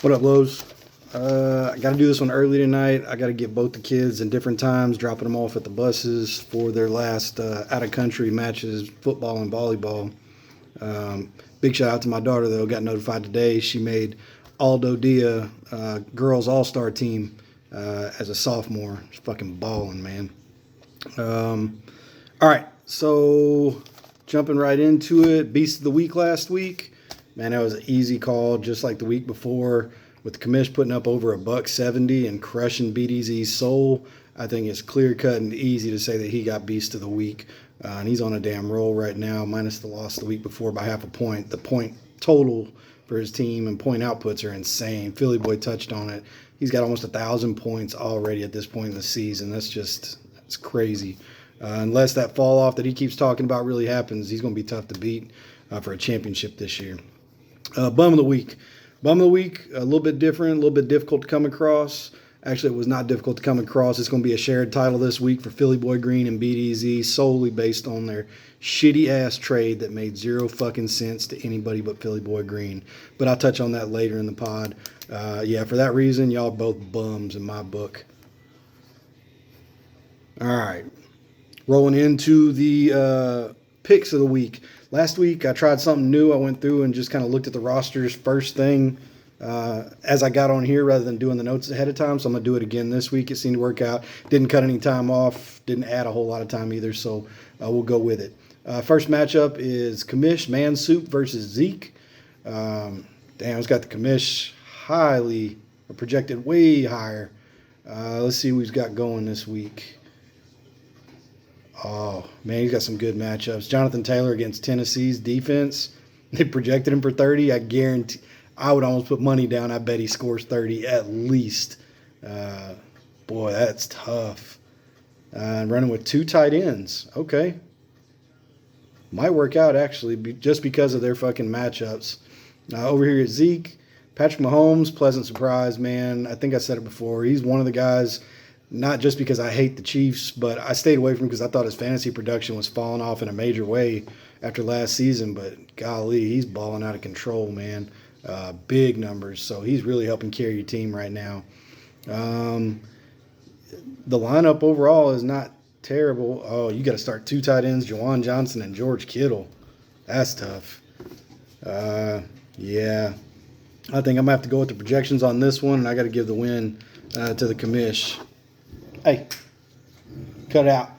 What up, Lowe's? I got to do this one early tonight. I got to get both the kids in different times, dropping them off at the buses for their last out of country matches, football and volleyball. Big shout out to my daughter, though. Got notified today she made Aldo Dia girls all star team as a sophomore. She's fucking balling, man. All right, so jumping right into it. Beast of the week last week. Man, that was an easy call, just like the week before, with the commish putting up over $170 and crushing BDZ's soul. I think it's clear cut and easy to say that he got beast of the week, and he's on a damn roll right now. Minus the loss the week before by half a point. The point total for his team and point outputs are insane. Philly Boy touched on it. He's got almost 1,000 points already at this point in the season. That's crazy. Unless that fall off that he keeps talking about really happens, he's going to be tough to beat for a championship this year. Bum of the week. Bum of the week, a little bit different, a little bit difficult to come across. Actually, it was not difficult to come across. It's going to be a shared title this week for Philly Boy Green and BDZ, solely based on their shitty-ass trade that made zero fucking sense to anybody but Philly Boy Green. But I'll touch on that later in the pod. Yeah, for that reason, y'all both bums in my book. All right. Rolling into the picks of the week. Last week, I tried something new. I went through and just kind of looked at the rosters first thing as I got on here rather than doing the notes ahead of time. So I'm going to do it again this week. It seemed to work out. Didn't cut any time off. Didn't add a whole lot of time either. So we'll go with it. First matchup is Commish Man Soup versus Zeke. It's got the Commish highly projected way higher. Let's see who he's got going this week. Oh, man, he's got some good matchups. Jonathan Taylor against Tennessee's defense. They projected him for 30. I guarantee, I would almost put money down. I bet he scores 30 at least. Boy, that's tough. Running with two tight ends. Okay. Might work out, actually, just because of their fucking matchups. Over here at Zeke, Patrick Mahomes, pleasant surprise, man. I think I said it before. He's one of the guys, not just because I hate the Chiefs, but I stayed away from him because I thought his fantasy production was falling off in a major way after last season. But golly, he's balling out of control, man. Big numbers. So he's really helping carry your team right now. The lineup overall is not terrible. Oh, you got to start two tight ends, Juwan Johnson and George Kittle. That's tough. Yeah. I think I'm going to have to go with the projections on this one, and I got to give the win to the commish. Hey, cut it out.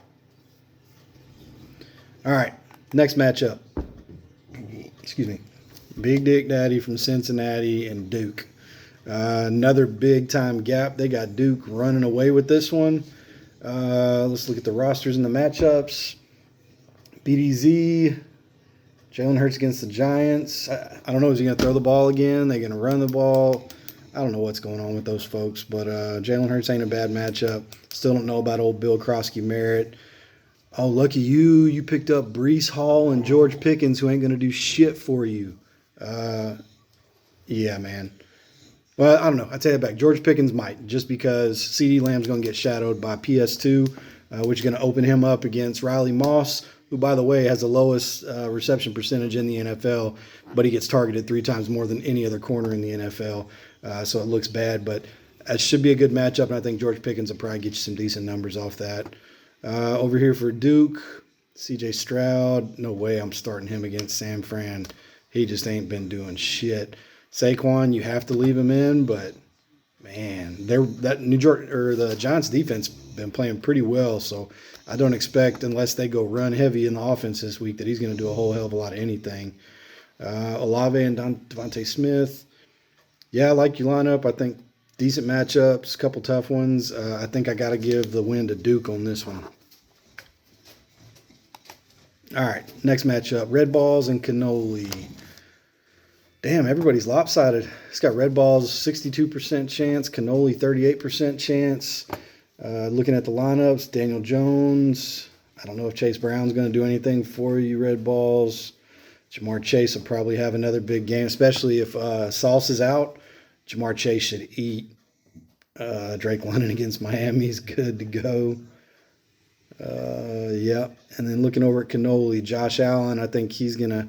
All right, next matchup. Excuse me. Big Dick Daddy from Cincinnati and Duke. Another big-time gap. They got Duke running away with this one. Let's look at the rosters and the matchups. BDZ, Jalen Hurts against the Giants. I don't know. Is he going to throw the ball again? They're going to run the ball. I don't know what's going on with those folks, but Jalen Hurts ain't a bad matchup. Still don't know about old Bill Krosky-Merritt. Oh, lucky you. You picked up Breece Hall and George Pickens, who ain't going to do shit for you. Yeah, man. Well, I don't know. I take it back. George Pickens might, just because CeeDee Lamb's going to get shadowed by PS2, which is going to open him up against Riley Moss, who, by the way, has the lowest reception percentage in the NFL, but he gets targeted 3 times more than any other corner in the NFL. So it looks bad, but it should be a good matchup, and I think George Pickens will probably get you some decent numbers off that. Over here for Duke, CJ Stroud. No way I'm starting him against San Fran. He just ain't been doing shit. Saquon, you have to leave him in, but man, the Giants defense been playing pretty well, so I don't expect, unless they go run heavy in the offense this week, that he's going to do a whole hell of a lot of anything. Olave and Devontae Smith. Yeah, I like your lineup. I think decent matchups, couple tough ones. I think I got to give the win to Duke on this one. All right, next matchup, Red Balls and Cannoli. Damn, everybody's lopsided. It's got Red Balls 62% chance, Cannoli 38% chance. Looking at the lineups, Daniel Jones. I don't know if Chase Brown's going to do anything for you, Red Balls. Jamar Chase will probably have another big game, especially if Sauce is out. Jamar Chase should eat. Drake London against Miami is good to go. Yep. And then looking over at Cannoli, Josh Allen, I think he's going to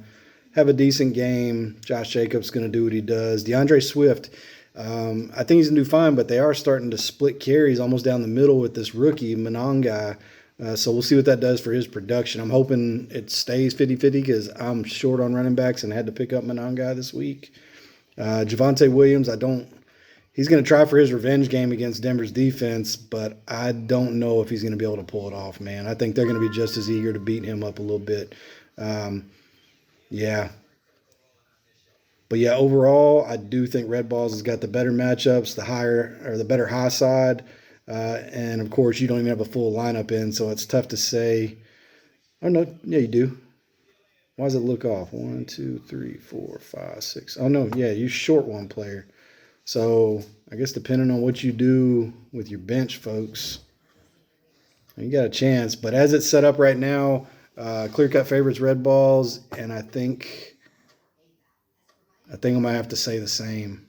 have a decent game. Josh Jacobs going to do what he does. DeAndre Swift, I think he's going to do fine, but they are starting to split carries almost down the middle with this rookie, Monongai. So we'll see what that does for his production. I'm hoping it stays 50-50 because I'm short on running backs and had to pick up Monongai this week. Javonte Williams, he's going to try for his revenge game against Denver's defense, but I don't know if he's going to be able to pull it off, man. I think they're going to be just as eager to beat him up a little bit. Yeah. But yeah, overall, I do think Red Balls has got the better matchups, the better high side. And of course, you don't even have a full lineup in, so it's tough to say. Oh, no. Yeah, you do. Why does it look off? 1, 2, 3, 4, 5, 6. Oh, no. Yeah, you short one player. So I guess depending on what you do with your bench, folks, you got a chance. But as it's set up right now, clear-cut favorites, Red Balls, and I think I might have to say the same.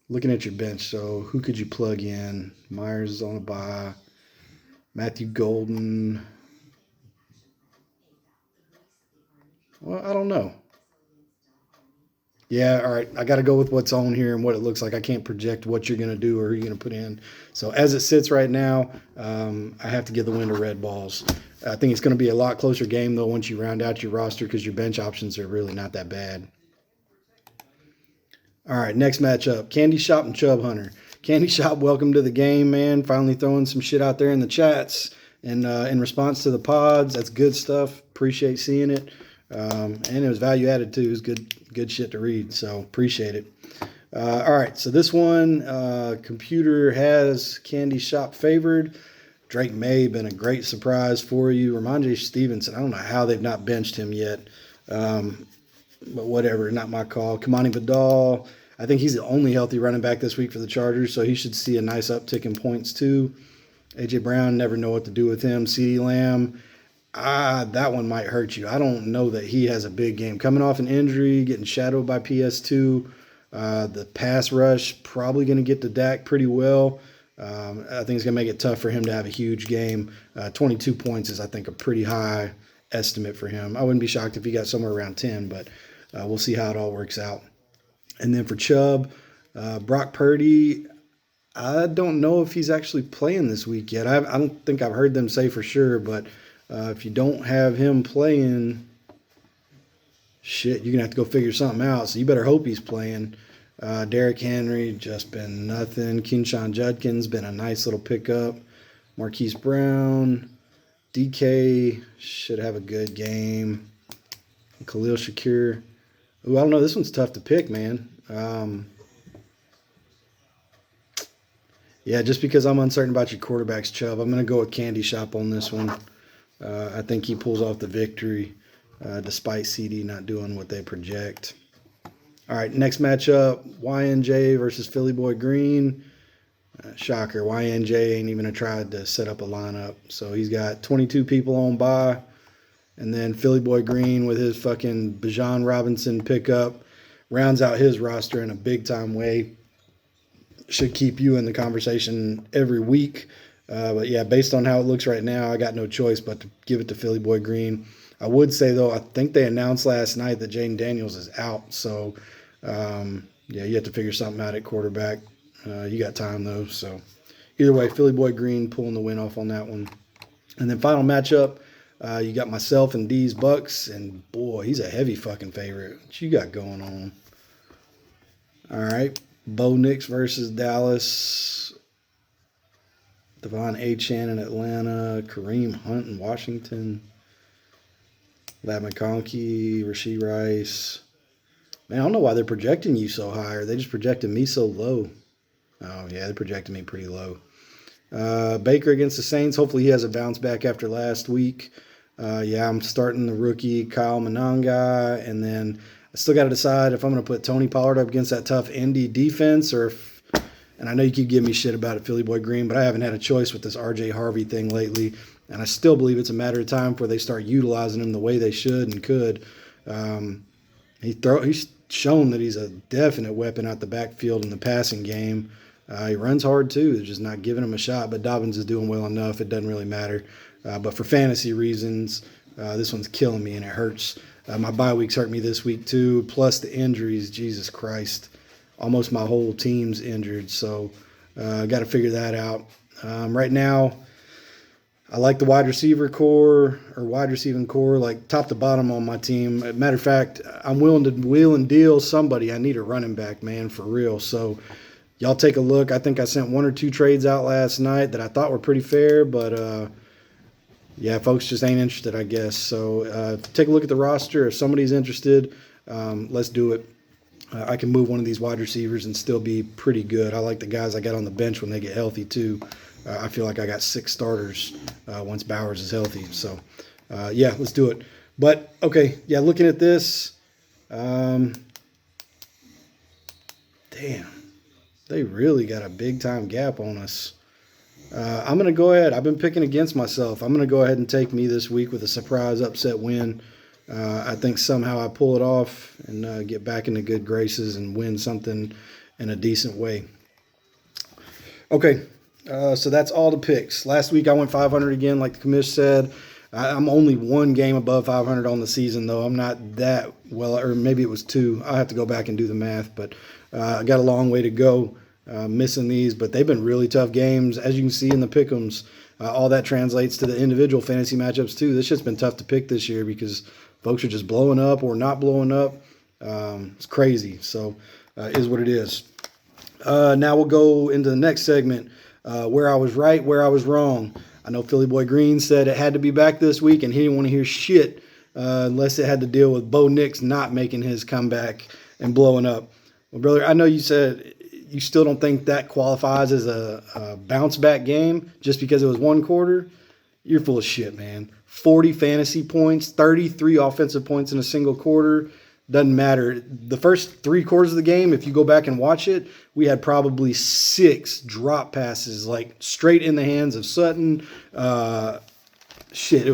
Looking at your bench, so who could you plug in? Myers is on a bye. Matthew Golden. Well, I don't know. Yeah, all right. I got to go with what's on here and what it looks like. I can't project what you're going to do or who you're going to put in. So as it sits right now, I have to give the win to Red Balls. I think it's going to be a lot closer game, though, once you round out your roster because your bench options are really not that bad. All right, next matchup, Candy Shop and Chubb Hunter. Candy Shop, welcome to the game, man. Finally throwing some shit out there in the chats and in response to the pods. That's good stuff. Appreciate seeing it. And it was value added, too. It was good shit to read, so appreciate it. All right, so this one, computer has Candy Shop favored. Drake May, been a great surprise for you. Ramondre Stevenson, I don't know how they've not benched him yet. But whatever, not my call. Kamani Vidal, I think he's the only healthy running back this week for the Chargers, so he should see a nice uptick in points too. A.J. Brown, never know what to do with him. CeeDee Lamb, that one might hurt you. I don't know that he has a big game. Coming off an injury, getting shadowed by PS2. The pass rush, probably going to get to Dak pretty well. I think it's going to make it tough for him to have a huge game. 22 points is, I think, a pretty high estimate for him. I wouldn't be shocked if he got somewhere around 10, but we'll see how it all works out. And then for Chubb, Brock Purdy, I don't know if he's actually playing this week yet. I don't think I've heard them say for sure, but if you don't have him playing, shit, you're going to have to go figure something out. So you better hope he's playing. Derrick Henry, just been nothing. Keyshawn Judkins, been a nice little pickup. Marquise Brown, DK should have a good game. Khalil Shakir. Ooh, I don't know. This one's tough to pick, man. Yeah, just because I'm uncertain about your quarterbacks, Chubb, I'm going to go with Candy Shop on this one. I think he pulls off the victory despite CD not doing what they project. All right, next matchup, YNJ versus Philly Boy Green. Shocker, YNJ ain't even tried to set up a lineup. So he's got 22 people on bye. And then Philly Boy Green with his fucking Bijan Robinson pickup rounds out his roster in a big-time way. Should keep you in the conversation every week. But, yeah, based on how it looks right now, I got no choice but to give it to Philly Boy Green. I would say, though, I think they announced last night that Jaden Daniels is out. So, yeah, you have to figure something out at quarterback. You got time, though. So, either way, Philly Boy Green pulling the win off on that one. And then final matchup. You got myself and D's Bucks, and boy, he's a heavy fucking favorite. What you got going on? All right, Bo Nix versus Dallas. Devon Achane in Atlanta. Kareem Hunt in Washington. Ladd McConkey, Rashee Rice. Man, I don't know why they're projecting you so high. Or they just projecting me so low. Oh, yeah, they're projecting me pretty low. Baker against the Saints. Hopefully he has a bounce back after last week. Yeah, I'm starting the rookie Kyle Monongai, and then I still got to decide if I'm going to put Tony Pollard up against that tough Indy defense, or if, and I know you keep giving me shit about it, Philly Boy Green, but I haven't had a choice with this RJ Harvey thing lately, and I still believe it's a matter of time before they start utilizing him the way they should and could. He's shown that he's a definite weapon out the backfield in the passing game. He runs hard, too. They're just not giving him a shot, but Dobbins is doing well enough. It doesn't really matter. But for fantasy reasons, this one's killing me, and it hurts. My bye weeks hurt me this week, too, plus the injuries. Jesus Christ. almost my whole team's injured. So got to figure that out. Right now, I like the wide receiving core, like top to bottom on my team. Matter of fact, I'm willing to wheel and deal somebody. I need a running back, man, for real. So y'all take a look. I think I sent 1 or 2 trades out last night that I thought were pretty fair, but yeah, folks just ain't interested, I guess. So take a look at the roster. If somebody's interested, let's do it. I can move one of these wide receivers and still be pretty good. I like the guys I got on the bench when they get healthy, too. I feel like I got 6 starters once Bowers is healthy. So, yeah, let's do it. But, okay, yeah, looking at this, damn, they really got a big-time gap on us. I'm going to go ahead. I've been picking against myself. I'm going to go ahead and take me this week with a surprise upset win. I think somehow I pull it off and get back into good graces and win something in a decent way. Okay, so that's all the picks. Last week I went 500 again, like the commish said. I'm only 1 game above 500 on the season, though. I'm not that well, or maybe it was 2. I'll have to go back and do the math, but I got a long way to go missing these. But they've been really tough games, as you can see in the pick'ems. All that translates to the individual fantasy matchups, too. This shit's been tough to pick this year because folks are just blowing up or not blowing up. It's crazy. So is what it is. Now we'll go into the next segment, where I was right, where I was wrong. I know Philly Boy Green said it had to be back this week, and he didn't want to hear shit unless it had to deal with Bo Nix not making his comeback and blowing up. Well, brother, I know you said you still don't think that qualifies as a bounce-back game just because it was 1 quarter. You're full of shit, man. 40 fantasy points, 33 offensive points in a single quarter. Doesn't matter. The first 3 quarters of the game, if you go back and watch it, we had probably 6 drop passes, like straight in the hands of Sutton. It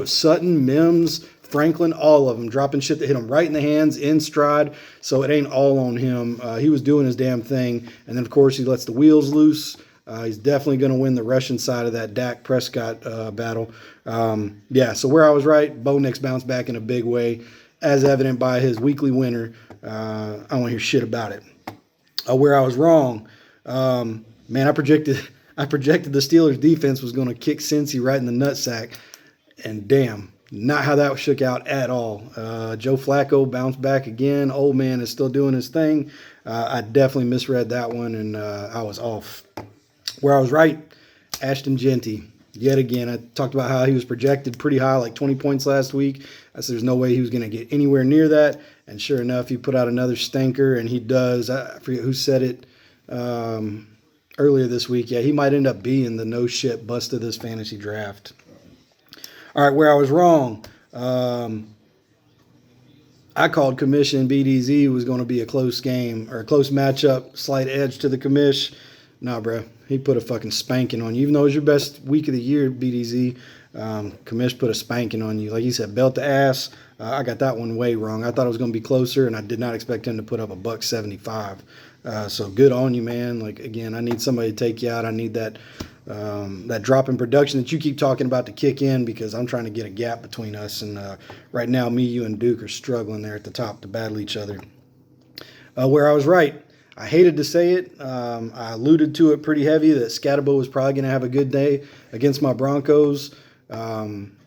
was Sutton, Mims, Franklin, all of them dropping shit that hit him right in the hands, in stride. So it ain't all on him. He was doing his damn thing. And then, of course, he lets the wheels loose. He's definitely going to win the rushing side of that Dak Prescott battle. Yeah, so where I was right, Bo Nix bounced back in a big way, as evident by his weekly winner. I don't want to hear shit about it. Where I was wrong, man, I projected the Steelers defense was going to kick Cincy right in the nutsack, and damn, not how that shook out at all. Joe Flacco bounced back again. Old man is still doing his thing. I definitely misread that one, and I was off. Where I was right, Ashton Jeanty. Yet again, I talked about how he was projected pretty high, like 20 points last week. I said there's no way he was going to get anywhere near that. And sure enough, he put out another stinker, and he does. I forget who said it earlier this week. Yeah, he might end up being the no-shit bust of this fantasy draft. All right, where I was wrong. I called commission BDZ was going to be a close game or a close matchup, slight edge to the commish. Nah, bro. He put a fucking spanking on you. Even though it was your best week of the year, BDZ, commish put a spanking on you. Like you said, belt to ass. I got that one way wrong. I thought it was going to be closer, and I did not expect him to put up a $175. So good on you, man. Like, again, I need somebody to take you out. I need that drop in production that you keep talking about to kick in because I'm trying to get a gap between us. And right now, me, you, and Duke are struggling there at the top to battle each other. Where I was right, I hated to say it. I alluded to it pretty heavy that Scatterbo was probably going to have a good day against my Broncos.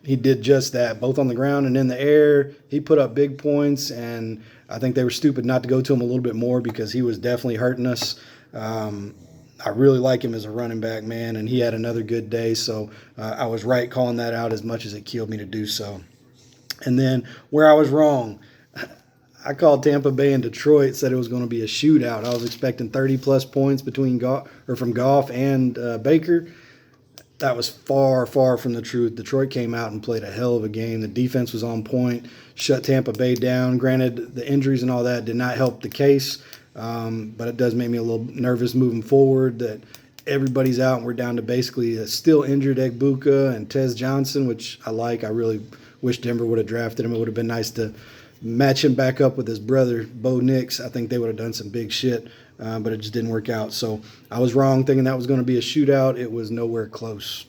He did just that, both on the ground and in the air. He put up big points, and I think they were stupid not to go to him a little bit more because he was definitely hurting us. I really like him as a running back, man, and he had another good day. So I was right calling that out as much as it killed me to do so. And then where I was wrong, I called Tampa Bay and Detroit, said it was going to be a shootout. I was expecting 30-plus points from Goff and Baker. That was far, far from the truth. Detroit came out and played a hell of a game. The defense was on point, shut Tampa Bay down. Granted, the injuries and all that did not help the case, but it does make me a little nervous moving forward that everybody's out and we're down to basically a still injured Egbuka and Tez Johnson, which I like. I really wish Denver would have drafted him. It would have been nice to match him back up with his brother, Bo Nix. I think they would have done some big shit, but it just didn't work out. So I was wrong thinking that was going to be a shootout. It was nowhere close.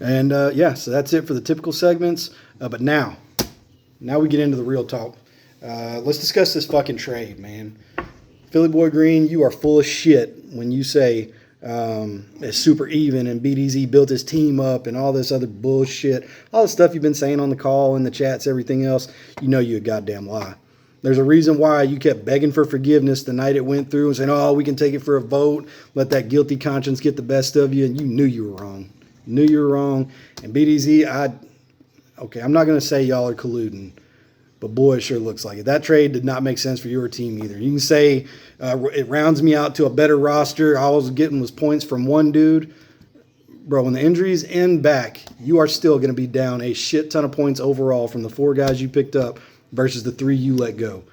And, yeah, so that's it for the typical segments. But now we get into the real talk. Let's discuss this fucking trade, man. Philly Boy Green, you are full of shit when you say it's super even and BDZ built his team up and all this other bullshit. All the stuff you've been saying on the call, in the chats, everything else, you know you a goddamn lie. There's a reason why you kept begging for forgiveness the night it went through and saying, oh, we can take it for a vote, let that guilty conscience get the best of you, and you knew you were wrong. Knew you were wrong. And BDZ, I'm not going to say y'all are colluding, but boy, it sure looks like it. That trade did not make sense for your team either. You can say it rounds me out to a better roster. All I was getting was points from one dude. Bro, when the injuries end back, you are still going to be down a shit ton of points overall from the 4 guys you picked up versus the 3 you let go.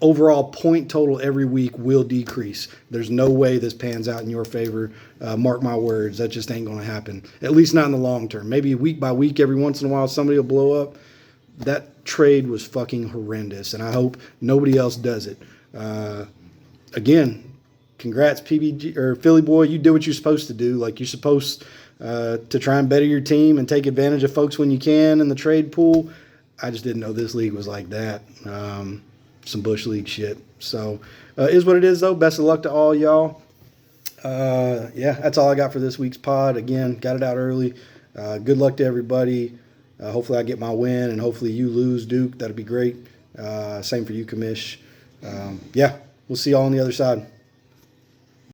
Overall point total every week will decrease. There's no way this pans out in your favor. Mark my words, that just ain't going to happen. At least not in the long term. Maybe week by week, every once in a while, somebody will blow up. That trade was fucking horrendous, and I hope nobody else does it. Again, congrats, PBG or Philly Boy. You did what you're supposed to do. Like, you're supposed to try and better your team and take advantage of folks when you can in the trade pool. I just didn't know this league was like that. Some Bush League shit. So, is what it is, though. Best of luck to all y'all. That's all I got for this week's pod. Again, got it out early. Good luck to everybody. Hopefully I get my win, and hopefully you lose, Duke. That'd be great. Same for you, Kamish. We'll see y'all on the other side.